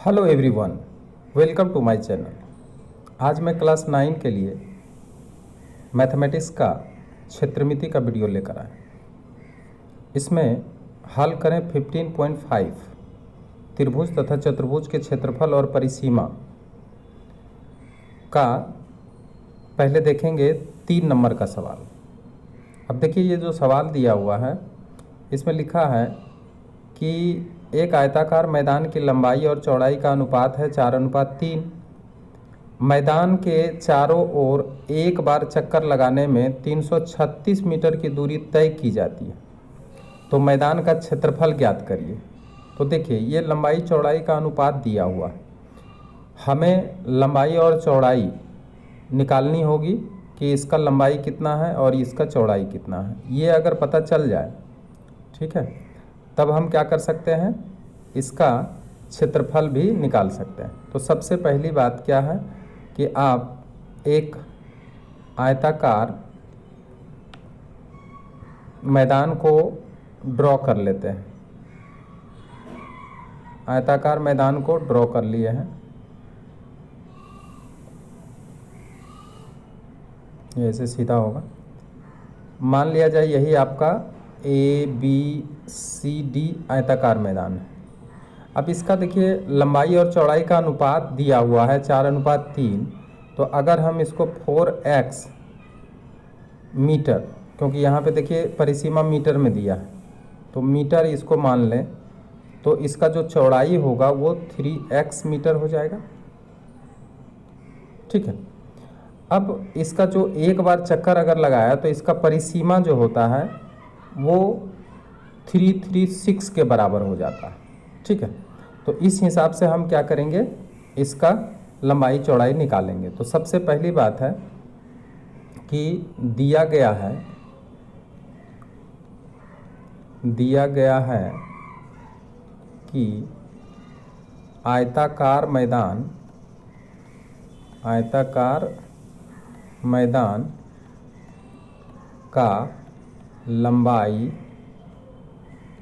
Hello everyone, welcome to my channel. आज मैं class 9 के लिए मैथमेटिक्स का क्षेत्रमिति का वीडियो लेकर आया। इसमें हल करें 15.5 त्रिभुज तथा चतुर्भुज के क्षेत्रफल और परिसीमा का पहले देखेंगे 3 नंबर का सवाल। अब देखिए, ये जो सवाल दिया हुआ है इसमें लिखा है कि एक आयताकार मैदान की लंबाई और चौड़ाई का अनुपात है 4:3। मैदान के चारों ओर एक बार चक्कर लगाने में 336 मीटर की दूरी तय की जाती है, तो मैदान का क्षेत्रफल ज्ञात करिए। तो देखिए, ये लंबाई चौड़ाई का अनुपात दिया हुआ है। हमें लंबाई और चौड़ाई निकालनी होगी कि इसका लंबाई कितना है और इसका चौड़ाई कितना है। ये अगर पता चल जाए, ठीक है, तब हम क्या कर सकते हैं, इसका क्षेत्रफल भी निकाल सकते हैं। तो सबसे पहली बात क्या है कि आप एक आयताकार मैदान को ड्रॉ कर लेते हैं। आयताकार मैदान को ड्रॉ कर लिए हैं। ये ऐसे सीधा होगा। मान लिया जाए यही आपका ABCD आयताकार मैदान है। अब इसका देखिए लंबाई और चौड़ाई का अनुपात दिया हुआ है 4:3। तो अगर हम इसको 4x मीटर, क्योंकि यहाँ पे देखिए परिसीमा मीटर में दिया है, तो मीटर इसको मान लें, तो इसका जो चौड़ाई होगा वो 3x मीटर हो जाएगा। ठीक है। अब इसका जो एक बार चक्कर अगर लगाया तो इसका परिसीमा जो होता है वो 336 के बराबर हो जाता है। ठीक है। तो इस हिसाब से हम क्या करेंगे, इसका लंबाई चौड़ाई निकालेंगे। तो सबसे पहली बात है कि दिया गया है कि आयताकार मैदान का लंबाई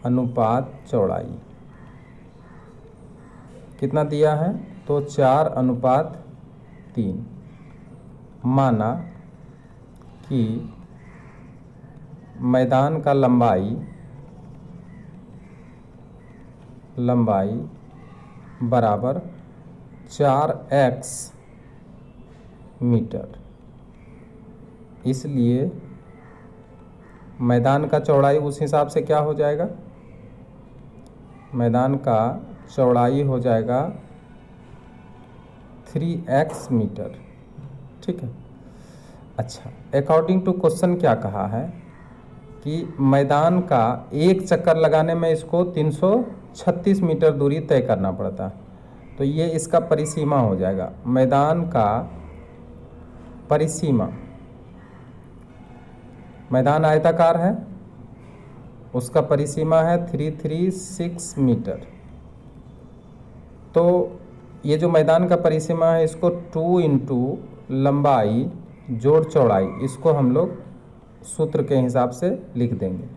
अनुपात चौड़ाई कितना दिया है, तो 4:3। माना कि मैदान का लंबाई बराबर 4x मीटर, इसलिए मैदान का चौड़ाई उस हिसाब से क्या हो जाएगा, मैदान का चौड़ाई हो जाएगा 3x मीटर। ठीक है। अच्छा, अकॉर्डिंग टू क्वेश्चन क्या कहा है कि मैदान का एक चक्कर लगाने में इसको 336 मीटर दूरी तय करना पड़ता है। तो ये इसका परिसीमा हो जाएगा। मैदान का परिसीमा, मैदान आयताकार है, उसका परिसीमा है 336 मीटर। तो ये जो मैदान का परिसीमा है इसको 2 इंटू लंबाई जोड़ चौड़ाई, इसको हम लोग सूत्र के हिसाब से लिख देंगे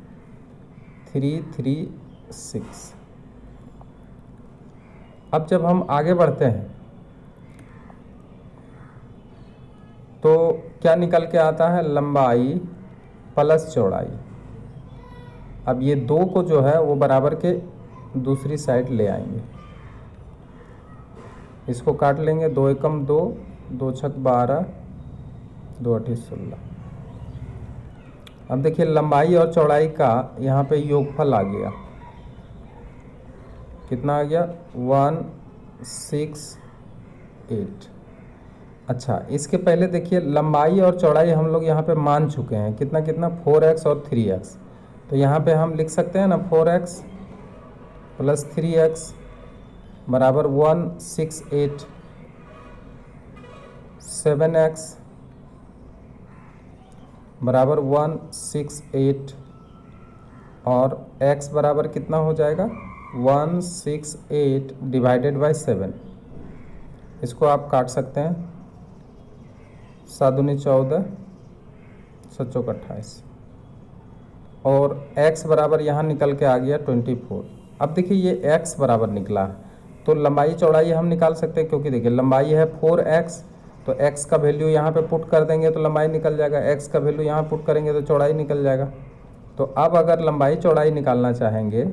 336। अब जब हम आगे बढ़ते हैं तो क्या निकल के आता है, लंबाई प्लस चौड़ाई। अब ये 2 को जो है वो बराबर के दूसरी साइड ले आएंगे, इसको काट लेंगे। 2 एकम 2, 2 छक 12, 2 अठी 16। अब देखिए लंबाई और चौड़ाई का यहाँ पे योगफल आ गया, कितना आ गया, 168। अच्छा, इसके पहले देखिए लंबाई और चौड़ाई हम लोग यहाँ पे मान चुके हैं, कितना कितना, 4x और 3x। तो यहाँ पे हम लिख सकते हैं ना, 4x प्लस 3x बराबर 168, 7x बराबर 168 और x बराबर कितना हो जाएगा, 168 डिवाइडेड बाई 7। इसको आप काट सकते हैं, 7 दूनी 14, 7 चौक 28 और x बराबर यहाँ निकल के आ गया 24। अब देखिए ये x बराबर निकला है, तो लंबाई चौड़ाई हम निकाल सकते हैं, क्योंकि देखिए लंबाई है 4x, तो x का वैल्यू यहाँ पे पुट कर देंगे तो लंबाई निकल जाएगा, x का वैल्यू यहाँ पुट करेंगे तो चौड़ाई निकल जाएगा। तो अब अगर लंबाई चौड़ाई निकालना चाहेंगे,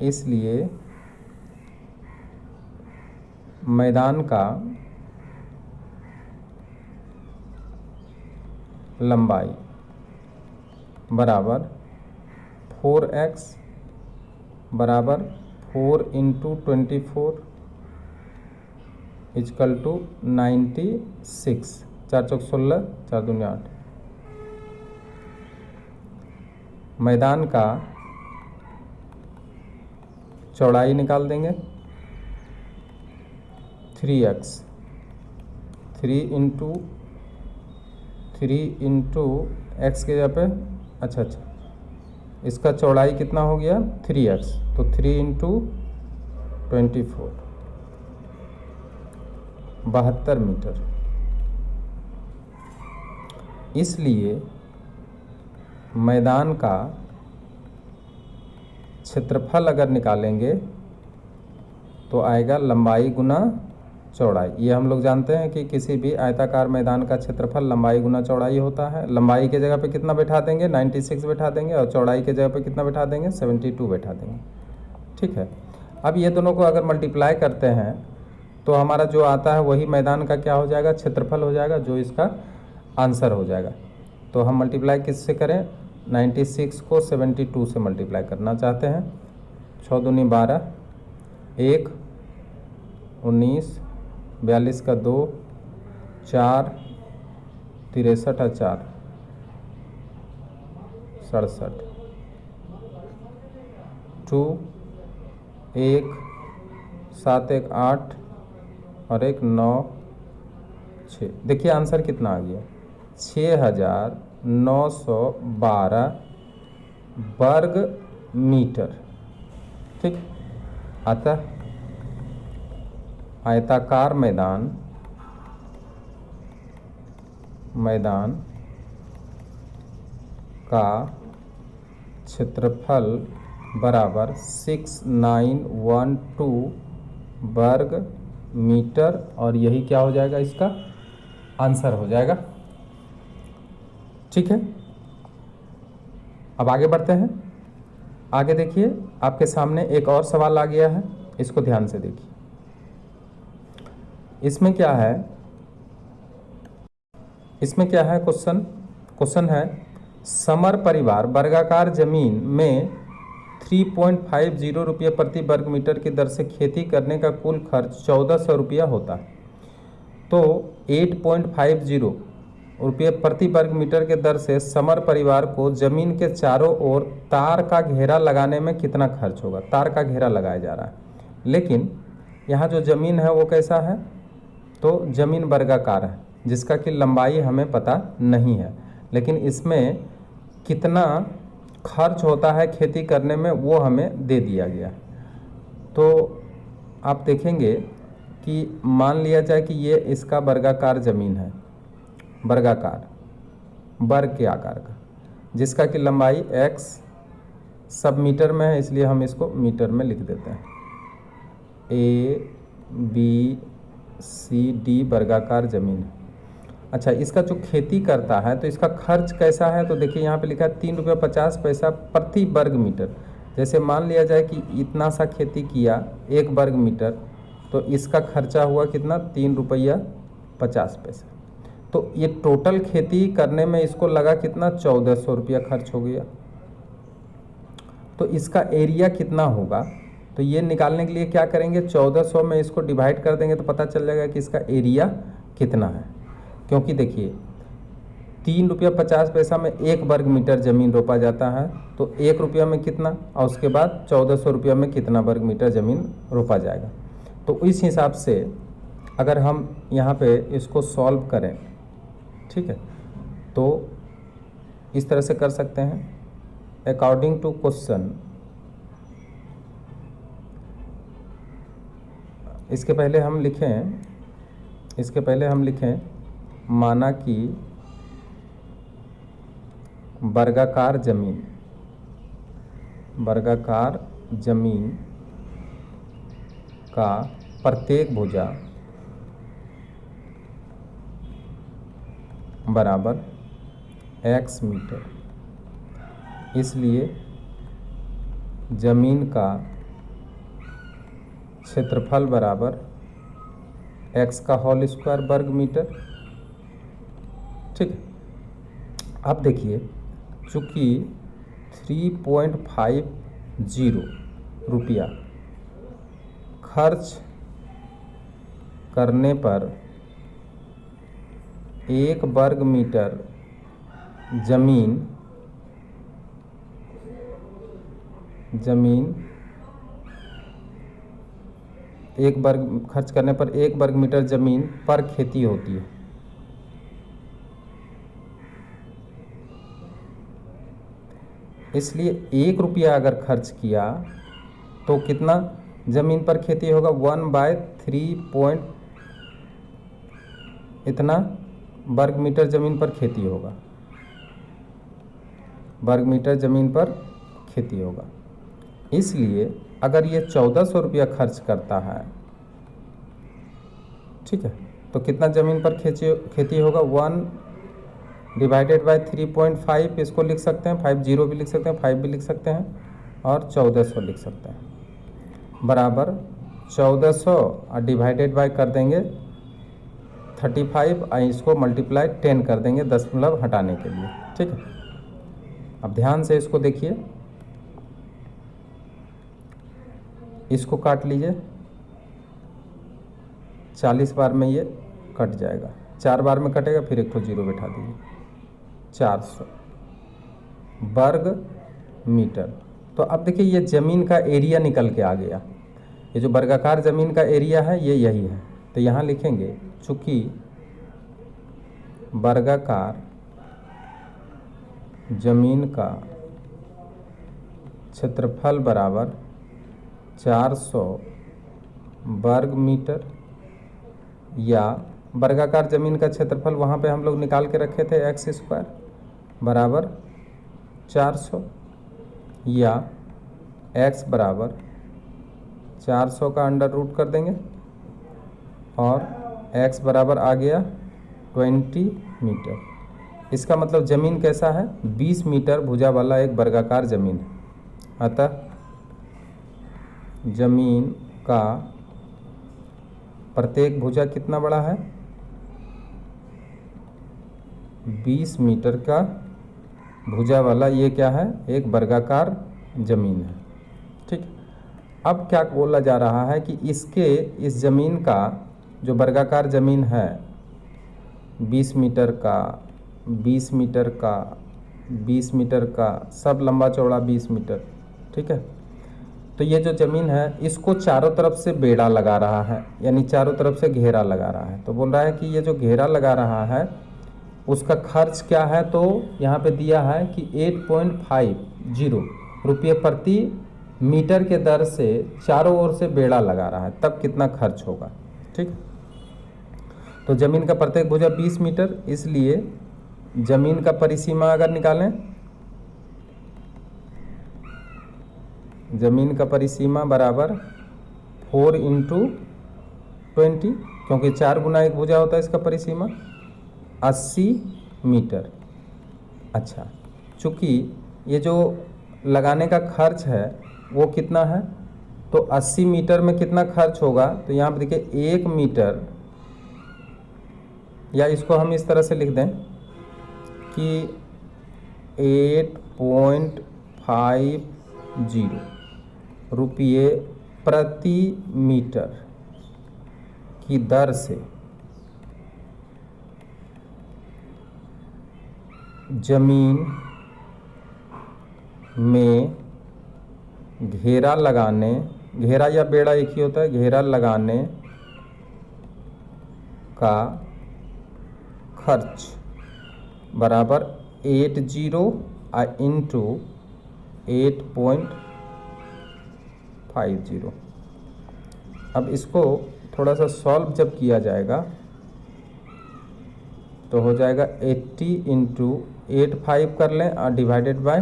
इसलिए मैदान का लंबाई बराबर 4x बराबर 4 × 24 इजकल टू 96, 4 चौक 16, 4 दूनी 8। मैदान का चौड़ाई निकाल देंगे 3x, 3 × x के जगह पे, अच्छा इसका चौड़ाई कितना हो गया 3x, तो 3 × 24 72 मीटर। इसलिए मैदान का क्षेत्रफल अगर निकालेंगे तो आएगा लंबाई गुना चौड़ाई। ये हम लोग जानते हैं कि किसी भी आयताकार मैदान का क्षेत्रफल लंबाई गुना चौड़ाई होता है। लंबाई के जगह पे कितना बैठा देंगे 96 बैठा देंगे, और चौड़ाई के जगह पे कितना बैठा देंगे 72 बैठा देंगे। ठीक है, अब ये दोनों को अगर मल्टीप्लाई करते हैं तो हमारा जो आता है वही मैदान का क्या हो जाएगा, क्षेत्रफल हो जाएगा, जो इसका आंसर हो जाएगा। तो हम मल्टीप्लाई किससे करें, 96 को 72 से मल्टीप्लाई करना चाहते हैं। 6 दूनी 12, 1 19, 42 का 2, 4 63 और 4 67, 2 1 7 1 8 और 1 9 6। देखिए आंसर कितना आ गया, 6912 वर्ग मीटर। ठीक, अतः आयताकार मैदान का क्षेत्रफल बराबर 6912 वर्ग मीटर, और यही क्या हो जाएगा, इसका आंसर हो जाएगा। ठीक है, अब आगे बढ़ते हैं। आगे देखिए आपके सामने एक और सवाल आ गया है, इसको ध्यान से देखिए। इसमें क्या है क्वेश्चन है, समर परिवार वर्गाकार जमीन में 3.50 रुपये प्रति वर्ग मीटर की दर से खेती करने का कुल खर्च 1400 रुपया होता है। तो 8.50 रुपये प्रति वर्ग मीटर के दर से समर परिवार को जमीन के चारों ओर तार का घेरा लगाने में कितना खर्च होगा। तार का घेरा लगाया जा रहा है, लेकिन यहाँ जो ज़मीन है वो कैसा है, तो ज़मीन वर्गाकार है, जिसका कि लंबाई हमें पता नहीं है, लेकिन इसमें कितना खर्च होता है खेती करने में वो हमें दे दिया गया। तो आप देखेंगे कि मान लिया जाए कि ये इसका वर्गाकार ज़मीन है, वर्गाकार वर्ग के आकार का, जिसका कि लंबाई x सब मीटर में है, इसलिए हम इसको मीटर में लिख देते हैं। ABCD वर्गाकार ज़मीन है। अच्छा, इसका जो खेती करता है तो इसका खर्च कैसा है, तो देखिए यहाँ पे लिखा है 3.50 प्रति वर्ग मीटर। जैसे मान लिया जाए कि इतना सा खेती किया 1 वर्ग मीटर, तो इसका खर्चा हुआ कितना, 3.50। तो ये टोटल खेती करने में इसको लगा कितना, 1400 रुपया खर्च हो गया। तो इसका एरिया कितना होगा, तो ये निकालने के लिए क्या करेंगे, 1400 में इसको डिवाइड कर देंगे तो पता चल जाएगा कि इसका एरिया कितना है। क्योंकि देखिए 3.50 में 1 वर्ग मीटर ज़मीन रोपा जाता है, तो 1 रुपया में कितना, और उसके बाद 1400 रुपया में कितना वर्ग मीटर ज़मीन रोपा जाएगा। तो इस हिसाब से अगर हम यहाँ पे इसको सॉल्व करें, ठीक है, तो इस तरह से कर सकते हैं। अकॉर्डिंग टू क्वेश्चन, इसके पहले हम लिखें माना कि वर्गाकार जमीन का प्रत्येक भुजा बराबर x मीटर, इसलिए जमीन का क्षेत्रफल बराबर x का होल स्क्वायर वर्ग मीटर। ठीक है, अब देखिए चूँकि 3.50 रुपया खर्च करने पर 1 वर्ग मीटर जमीन खर्च करने पर 1 वर्ग मीटर जमीन पर खेती होती है। इसलिए 1 रुपया अगर खर्च किया तो कितना जमीन पर खेती होगा, 1/3 इतना वर्ग मीटर जमीन पर खेती होगा, वर्ग मीटर जमीन पर खेती होगा। इसलिए अगर ये 1400 रुपया खर्च करता है, ठीक है, तो कितना ज़मीन पर खेती होगा, 1/3.5 इसको लिख सकते हैं, 50 भी लिख सकते हैं, 5 भी लिख सकते हैं और 1400 लिख सकते हैं, बराबर 1400 और डिवाइडेड बाय कर देंगे 35 और इसको मल्टीप्लाई 10 कर देंगे दशमलव हटाने के लिए। ठीक है, अब ध्यान से इसको देखिए, इसको काट लीजिए, 40 बार में ये कट जाएगा, 4 बार में कटेगा, फिर एक तो 0 बैठा दीजिए, 400 वर्ग मीटर। तो अब देखिए ये ज़मीन का एरिया निकल के आ गया, ये जो वर्गाकार ज़मीन का एरिया है ये यही है। तो यहाँ लिखेंगे चूँकि वर्गाकार ज़मीन का क्षेत्रफल बराबर 400 वर्ग मीटर, या वर्गाकार ज़मीन का क्षेत्रफल वहाँ पे हम लोग निकाल के रखे थे x² बराबर 400, या x बराबर 400 का अंडर रूट कर देंगे और x बराबर आ गया 20 मीटर। इसका मतलब ज़मीन कैसा है, 20 मीटर भुजा वाला एक वर्गाकार ज़मीन है। अतः ज़मीन का प्रत्येक भुजा कितना बड़ा है, 20 मीटर का भुजा वाला ये क्या है, एक वर्गाकार ज़मीन है। ठीक, अब क्या बोला जा रहा है कि इस ज़मीन का जो वर्गाकार ज़मीन है 20 मीटर का, 20 मीटर का, 20 मीटर का, सब लंबा चौड़ा 20 मीटर। ठीक है, तो ये जो ज़मीन है इसको चारों तरफ से बेड़ा लगा रहा है, यानी चारों तरफ से घेरा लगा रहा है। तो बोल रहा है कि ये जो घेरा लगा रहा है उसका खर्च क्या है, तो यहाँ पे दिया है कि 8.50 रुपये प्रति मीटर के दर से चारों ओर से बेड़ा लगा रहा है, तब कितना खर्च होगा। ठीक, तो ज़मीन का प्रत्येक भुजा 20 मीटर, इसलिए ज़मीन का परिसीमा अगर निकालें, ज़मीन का परिसीमा बराबर 4 × 20, क्योंकि 4 गुना एक भुजा होता है, इसका परिसीमा 80 मीटर। अच्छा, चूँकि ये जो लगाने का खर्च है वो कितना है, तो 80 मीटर में कितना खर्च होगा, तो यहाँ पर देखिए 1 मीटर, या इसको हम इस तरह से लिख दें कि 8.50 रुपये प्रति मीटर की दर से जमीन में घेरा लगाने, घेरा या बेड़ा एक ही होता है, घेरा लगाने का खर्च बराबर 80 इंटू 8.50। अब इसको थोड़ा सा सॉल्व जब किया जाएगा तो हो जाएगा 80 इंटू 85 कर लें और डिवाइडेड बाय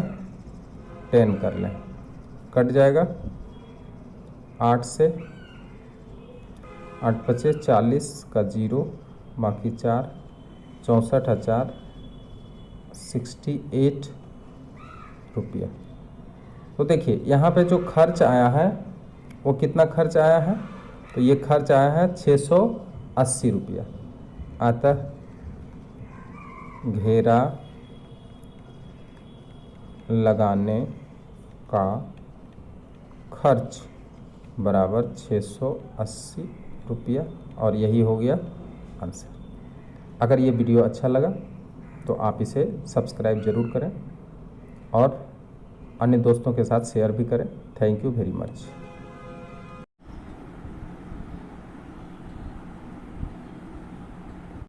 10 कर लें, कट जाएगा 8 से 8 पचे 40 का 0 बाकी 4 64,68 रुपया। तो देखिए यहाँ पे जो खर्च आया है वो कितना खर्च आया है, तो ये खर्च आया है 680 रुपया। अतः घेरा लगाने का खर्च बराबर 680 रुपया, और यही हो गया आंसर। अगर ये वीडियो अच्छा लगा तो आप इसे सब्सक्राइब ज़रूर करें और अन्य दोस्तों के साथ शेयर भी करें। Thank you very much.